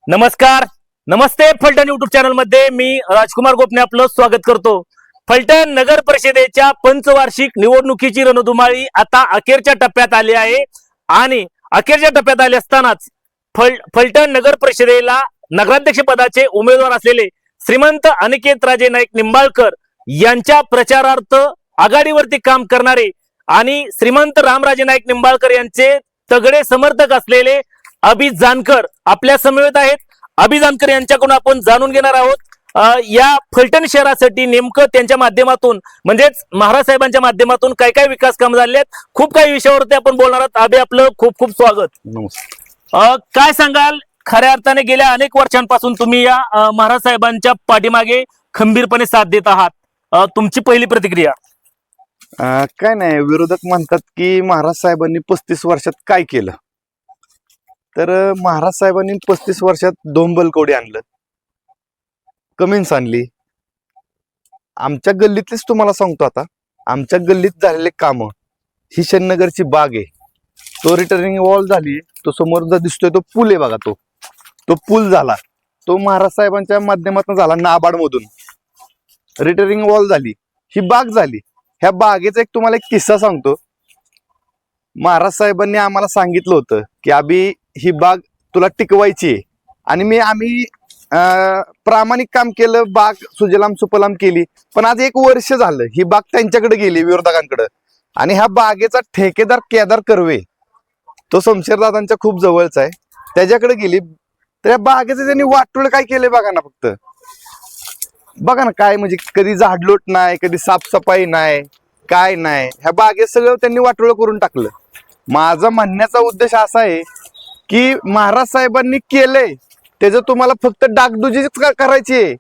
नमस्कार. नमस्ते. Phaltan YouTube channel मध्ये मी राजकुमार गोपने आपलं स्वागत करतो. फलटण नगर परिषदेच्या पंचवार्षिक निवडणुकीची रणधुमाळी आता अखेरच्या टप्प्यात आली आहे आणि अखेरच्या टप्प्यात आली असतानाच फलटण नगर परिषदेला नगराध्यक्ष पदाचे उमेदवार असलेले श्रीमंत अनिकेत राजे नाईक निंबाळकर यांच्या प्रचारार्थ आघाडीवरती काम करणारे आणि श्रीमंत रामराजे नाईक निंबाळकर यांचे तगडे समर्थक असलेले अभि जानकर आपल्या समवेत आहेत. अभि जानकर यांच्याकडून आपण जाणून घेणार आहोत या फलटण शहरासाठी नेमकं त्यांच्या माध्यमातून म्हणजेच महाराज साहेबांच्या माध्यमातून काय काय विकास काम झाले आहेत. खूप काही विषयावरती आपण बोलणार आहोत. अभि आपलं खूप खूप स्वागत. काय सांगाल, खऱ्या अर्थाने गेल्या अनेक वर्षांपासून तुम्ही या महाराज साहेबांच्या पाठीमागे खंबीरपणे साथ देत आहात. तुमची पहिली प्रतिक्रिया? काय नाही, विरोधक म्हणतात की महाराज साहेबांनी 35 वर्षात काय केलं. तर महाराज साहेबांनी 35 वर्षात 2 बलकवडी आणलं, कमिन्स आणली. आमच्या गल्लीतलीच तुम्हाला सांगतो, आता आमच्या गल्लीत झालेले काम, ही शननगरची बाग आहे, तो रिटर्निंग वॉल झाली, तो समोर जो दिसतोय तो पूल आहे बघा, तो पूल झाला, तो महाराज साहेबांच्या माध्यमातून झाला. नाबार्ड मधून रिटर्निंग वॉल झाली, ही बाग झाली. ह्या बागेचा तुम्हाला एक किस्सा सांगतो. महाराज साहेबांनी आम्हाला सांगितलं होतं की अभि ही बाग तुला टिकवायची आहे, आणि आम्ही प्रामाणिक काम केलं, बाग सुजलाम सुफलाम केली. पण आज 1 वर्ष झालं ही बाग त्यांच्याकडे गेली, विरोधकांकडे. आणि ह्या बागेचा ठेकेदार केदार कर्वे, तो शमशेरदादांच्या खूप जवळचा आहे, त्याच्याकडे गेली. तर या बागेचं त्यांनी वाटोळ काय केलंय बघा ना, फक्त बघा ना काय, म्हणजे कधी झाडलोट नाही, कधी साफसफाई नाही, काय नाही. ह्या बागेत सगळं त्यांनी वाटोळ करून टाकलं. माझा म्हणण्याचा उद्देश असा आहे की महाराज साहेबांनी केलंय त्याचं तुम्हाला फक्त डागडुजी करायची आहे,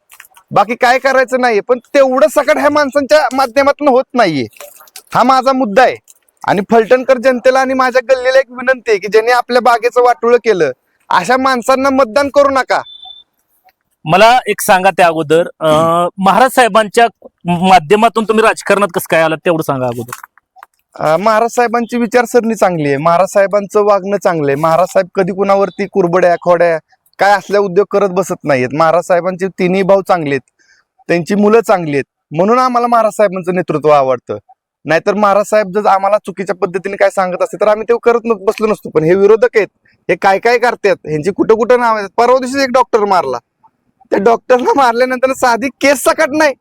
बाकी काय करायचं नाहीये. पण तेवढं सकट ह्या माणसांच्या माध्यमातून होत नाहीये, हा माझा मुद्दा आहे. आणि फलटणकर जनतेला आणि माझ्या गल्लीला एक विनंती आहे की ज्यांनी आपल्या बागेचं वाटोळ केलं, अशा माणसांना मतदान करू नका. मला एक सांगा त्या अगोदर, महाराज साहेबांच्या माध्यमातून तुम्ही राजकारणात कसं काय आलात तेवढं सांगा अगोदर. महाराज साहेबांची विचारसरणी चांगली आहे, महाराज साहेबांचं वागणं चांगलं आहे. महाराज साहेब कधी कुणावरती कुरबड्या खोड्या काय असल्या उद्योग करत बसत नाहीयेत. महाराज साहेबांचे 3ही भाऊ चांगले आहेत, त्यांची मुलं चांगली आहेत, म्हणून आम्हाला महाराज साहेबांचं नेतृत्व आवडतं. नाहीतर महाराज साहेब जर आम्हाला चुकीच्या पद्धतीने काय सांगत असते तर आम्ही ते करत बसलो नसतो. पण हे विरोधक आहेत, हे काय काय करतात, ह्यांची कुठं कुठं नाव आहेत. परवा दिवशी एक डॉक्टर मारला, त्या डॉक्टरला मारल्यानंतर साधी केस सकट नाही.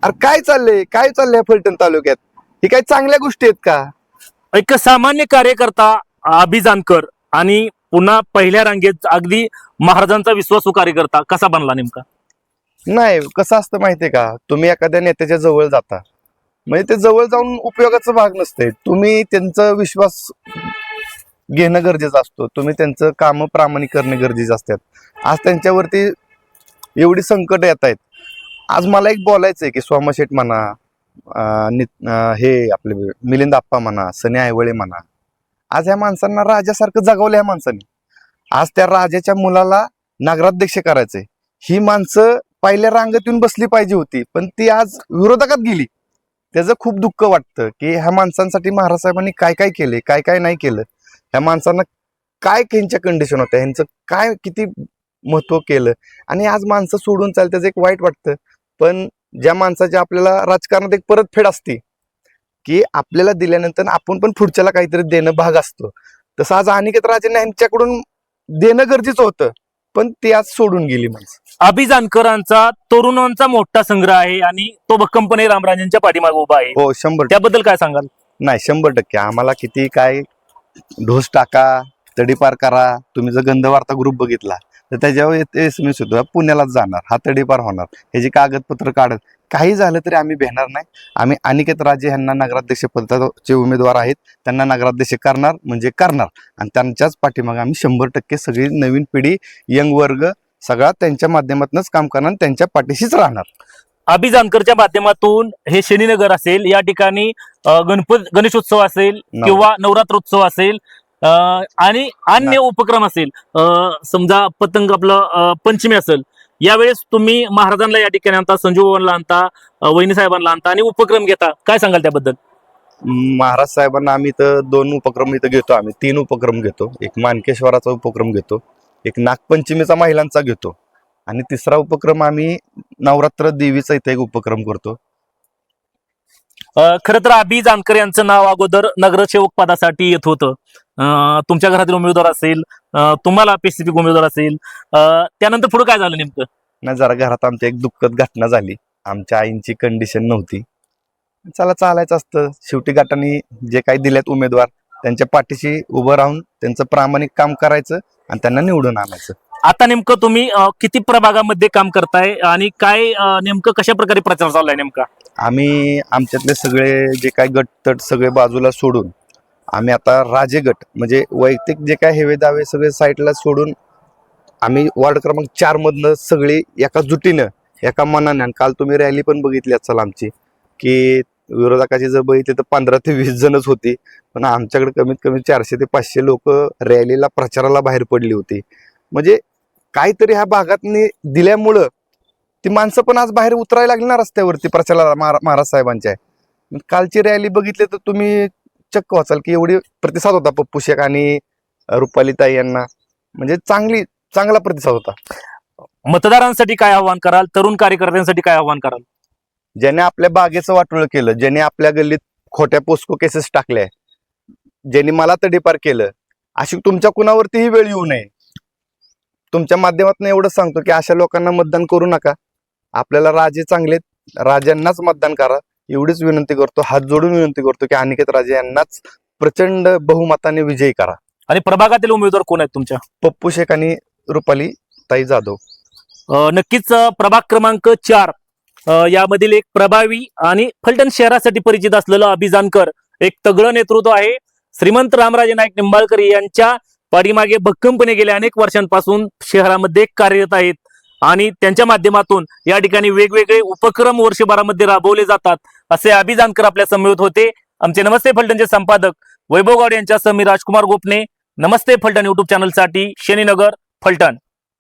अरे काय चाललंय फलटण तालुक्यात, ही काही चांगल्या गोष्टी आहेत का? एक सामान्य कार्यकर्ता अभि जानकर आणि पुन्हा पहिल्या रांगेत अगदी महाराजांचा विश्वासू कार्यकर्ता कसा बनला नेमका? नाही, कसं असतं माहितीये का, तुम्ही एखाद्या नेत्याच्या जवळ जाता, म्हणजे ते जवळ जाऊन उपयोगाचा भाग नसते. तुम्ही त्यांचा विश्वास घेणं गरजेचं असतो, तुम्ही त्यांचं काम प्रामाणिक करणे गरजेचे असतात. आज त्यांच्यावरती एवढी संकट येत आहेत. आज मला एक बोलायचंय की सोमाशेठ म्हणा, हे आपले मिलिंद आप्पा म्हणा, सनी आयवळे म्हणा, आज ह्या माणसांना राजासारखं जगवलं. ह्या माणसांनी आज त्या राजाच्या मुलाला नगराध्यक्ष करायचंय. ही माणसं पहिल्या रांगेत येऊन बसली पाहिजे होती, पण ती आज विरोधकात गेली. त्याचं खूप दुःख वाटतं की ह्या माणसांसाठी महाराज साहेबांनी काय काय केले, काय काय नाही केलं. ह्या माणसांना काय त्यांच्या कंडिशन होत्या, ह्यांचं काय किती महत्व केलं, आणि आज माणसं सोडून चालतं, त्याचं एक वाईट वाटतं. पण ज्या माणसाची आपल्याला राजकारणात एक परतफेड असते की आपल्याला दिल्यानंतर आपण पण पुढच्याला काहीतरी देणं भाग असतो, तसं आज अनिकेत राजेंना यांच्याकडून देणं गरजेचं होतं, पण ते आज सोडून गेली माणसं. अभि जानकरांचा तरुणांचा मोठा संग्रह आहे आणि तो भक्कमपणे रामराजांच्या पाठीमागे उभा आहे. हो, 100%. त्याबद्दल काय सांगाल? नाही, 100%. आम्हाला किती काय ढोस टाका, तडीपार करा. तुम्ही जर गंधवार्ता ग्रुप बघितला तर त्याच्यावर SMS होतो, पुण्यालाच जाणार, हा तडीपार होणार, ह्याची कागदपत्र काढत, काही झालं तरी आम्ही भेटणार नाही. आम्ही अनिकेत राजे यांना नगराध्यक्ष पदाचे उमेदवार आहेत, त्यांना नगराध्यक्ष करणार म्हणजे करणार. आणि त्यांच्याच पाठीमागे आम्ही 100% सगळी नवीन पिढी, यंग वर्ग सगळा त्यांच्या माध्यमातूनच काम करणार, त्यांच्या पाठीशीच राहणार. अभि जानकरच्या माध्यमातून हे शनीनगर असेल, या ठिकाणी गणेशोत्सव असेल किंवा नवरात्रोत्सव असेल आणि अन्य उपक्रम असेल, समजा पतंग आपलं पंचमी असेल, यावेळेस तुम्ही महाराजांना या ठिकाणी आणता, संजूबाबांना आणता, वहिनी साहेबांना आणता आणि उपक्रम घेता. काय सांगाल त्याबद्दल? महाराज साहेबांना आम्ही इथं 2 उपक्रम इथं घेतो, आम्ही 3 उपक्रम घेतो. एक मानकेश्वराचा उपक्रम घेतो, एक नागपंचमीचा महिलांचा घेतो आणि तिसरा उपक्रम आम्ही नवरात्र देवीचा इथे एक उपक्रम करतो. खरं तर अभि जानकर यांचं नाव अगोदर नगरसेवक पदासाठी येत होतं. तुमच्या घरातील उमेदवार असेल, तुम्हाला स्पेसिफिक उमेदवार असेल, त्यानंतर पुढे काय झालं नेमकं? ना जरा घरात आमच्या एक दुःखद घटना झाली. आमच्या आईंची कंडिशन नव्हती. चला चालायचं असतं. शेवटी गटाने जे काही दिलेत उमेदवार त्यांच्या पाठीशी उभं राहून त्यांचं प्रामाणिक काम करायचं आणि त्यांना निवडून आणायचं. आता नेमकं तुम्ही किती प्रभागामध्ये काम करताय आणि काय नेमकं कशा प्रकारे प्रचार चाललाय नेमका? आम्ही आमच्यातले सगळे जे काही गट तट सगळे बाजूला सोडून आम्ही आता राजे गट म्हणजे वैयक्तिक जे काय हेवे दावे सगळे साईडला सोडून आम्ही वार्ड क्रमांक 4 मधनं सगळी एका जुटीनं एका मनाने, आणि काल तुम्ही रॅली पण बघितली असाल आमची, की विरोधकाची जर बघितली तर 15 ते 20 जणच होती, पण आमच्याकडे कमीत कमी 400 ते 500 लोक रॅलीला प्रचाराला बाहेर पडली होती. म्हणजे काहीतरी ह्या भागात दिल्यामुळं ती माणसं पण आज बाहेर उतरायला लागली ना रस्त्यावरती प्रचाराला महाराज साहेबांच्या. कालची रॅली बघितली तर तुम्ही चक्क वाचाल की एवढी प्रतिसाद होता पप्पू शेख आणि रुपालीताई यांना, म्हणजे चांगला प्रतिसाद होता. मतदारांसाठी काय आव्हान कराल? तरुण कार्यकर्त्यांसाठी काय आव्हान कराल? ज्याने आपल्या बागेचं वाटोळं केलं, ज्याने आपल्या गल्लीत खोट्या पोस्को केसेस टाकल्या, ज्यांनी मला तडीपार केलं, अशी तुमच्या कुणावरतीही वेळ येऊ नये. तुमच्या माध्यमातून एवढंच सांगतो की अशा लोकांना मतदान करू नका. आपल्याला राजे चांगलेत, राजांनाच मतदान करा एवढीच विनंती करतो. हात जोडून विनंती करतो की अनिकेत राजे यांनाच प्रचंड बहुमताने विजयी करा. आणि प्रभागातील उमेदवार कोण आहेत तुमच्या? पप्पू शेख आणि रुपाली ताई जाधव. नक्कीच प्रभाग क्रमांक 4 यामधील एक प्रभावी आणि फलटण शहरासाठी परिचित असलेलं अभि जानकर एक तगडं नेतृत्व आहे. श्रीमंत रामराजे नाईक निंबाळकर यांच्या पाठीमागे भक्कमपणे गेल्या अनेक वर्षांपासून शहरामध्ये कार्यरत आहेत आणि त्यांच्या माध्यमातून या ठिकाणी वेगवेगळे उपक्रम वर्षभरामध्ये राबवले जातात, असे अभि जानकर आपल्या समवेत होते. आमचे नमस्ते फलटणचे संपादक वैभव गावडे यांच्यासह मी राजकुमार गोपने. नमस्ते फलटण युट्यूब चॅनलसाठी शनीनगर फलटण.